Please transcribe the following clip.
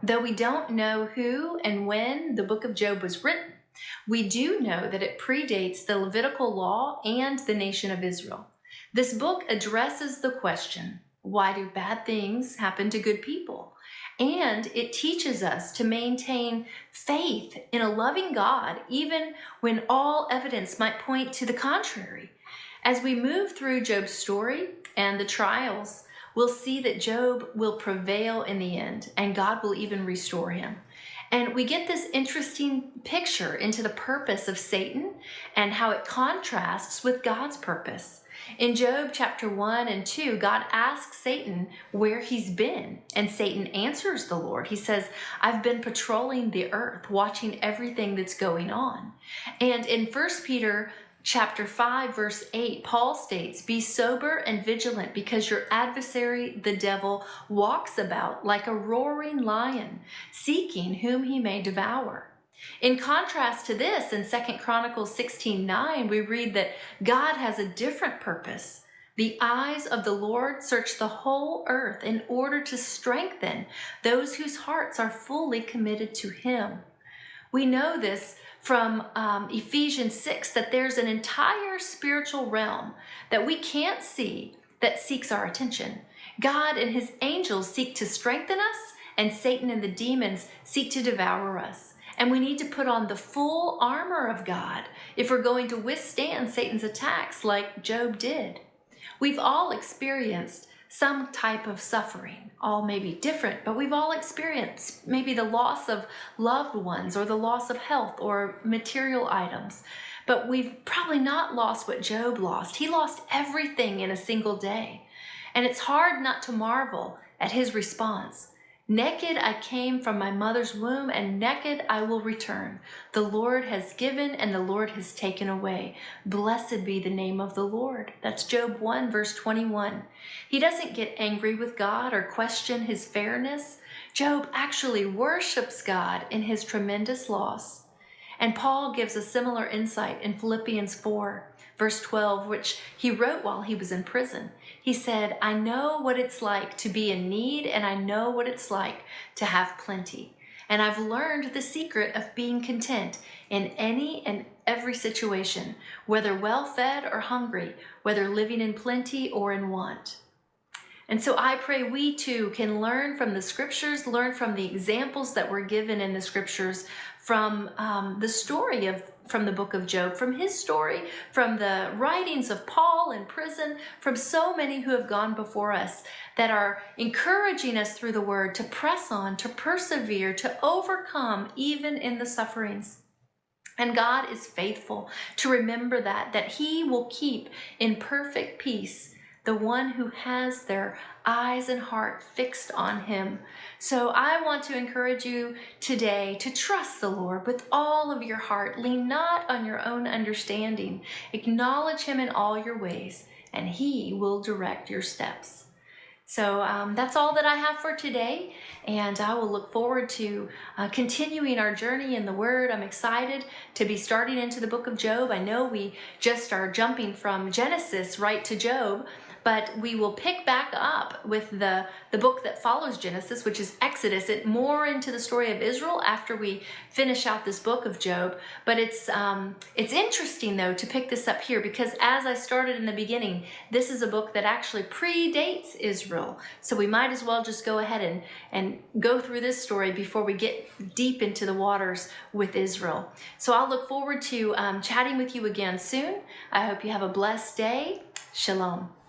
Though we don't know who and when the book of Job was written, we do know that it predates the Levitical law and the nation of Israel. This book addresses the question, why do bad things happen to good people? And it teaches us to maintain faith in a loving God, even when all evidence might point to the contrary. As we move through Job's story and the trials, we'll see that Job will prevail in the end, and God will even restore him. And we get this interesting picture into the purpose of Satan and how it contrasts with God's purpose. In Job chapter 1 and 2, God asks Satan where he's been, and Satan answers the Lord. He says, I've been patrolling the earth, watching everything that's going on. And in 1 Peter chapter 5, verse 8, Paul states, be sober and vigilant because your adversary, the devil, walks about like a roaring lion, seeking whom he may devour. In contrast to this, in 2 Chronicles 16:9, we read that God has a different purpose. The eyes of the Lord search the whole earth in order to strengthen those whose hearts are fully committed to him. We know this from Ephesians 6, that there's an entire spiritual realm that we can't see that seeks our attention. God and his angels seek to strengthen us, and Satan and the demons seek to devour us. And we need to put on the full armor of God if we're going to withstand Satan's attacks like Job did. We've all experienced some type of suffering. All may be different, but we've all experienced maybe the loss of loved ones or the loss of health or material items. But we've probably not lost what Job lost. He lost everything in a single day. And it's hard not to marvel at his response. Naked I came from my mother's womb, and naked I will return. The Lord has given, and the Lord has taken away. Blessed be the name of the Lord. That's Job 1, verse 21. He doesn't get angry with God or question his fairness. Job actually worships God in his tremendous loss. And Paul gives a similar insight in Philippians 4, verse 12, which he wrote while he was in prison. He said, I know what it's like to be in need, and I know what it's like to have plenty. And I've learned the secret of being content in any and every situation, whether well-fed or hungry, whether living in plenty or in want. And so I pray we too can learn from the scriptures, learn from the examples that were given in the scriptures, from the story from the book of Job, from his story, from the writings of Paul in prison, from so many who have gone before us that are encouraging us through the word to press on, to persevere, to overcome even in the sufferings. And God is faithful to remember that he will keep in perfect peace the one who has their eyes and heart fixed on him. So I want to encourage you today to trust the Lord with all of your heart. Lean not on your own understanding. Acknowledge him in all your ways, and he will direct your steps. So that's all that I have for today, and I will look forward to continuing our journey in the Word. I'm excited to be starting into the book of Job. I know we just are jumping from Genesis right to Job, but we will pick back up with the book that follows Genesis, which is Exodus, it more into the story of Israel after we finish out this book of Job. But it's interesting, though, to pick this up here, because as I started in the beginning, this is a book that actually predates Israel. So we might as well just go ahead and go through this story before we get deep into the waters with Israel. So I'll look forward to chatting with you again soon. I hope you have a blessed day. Shalom.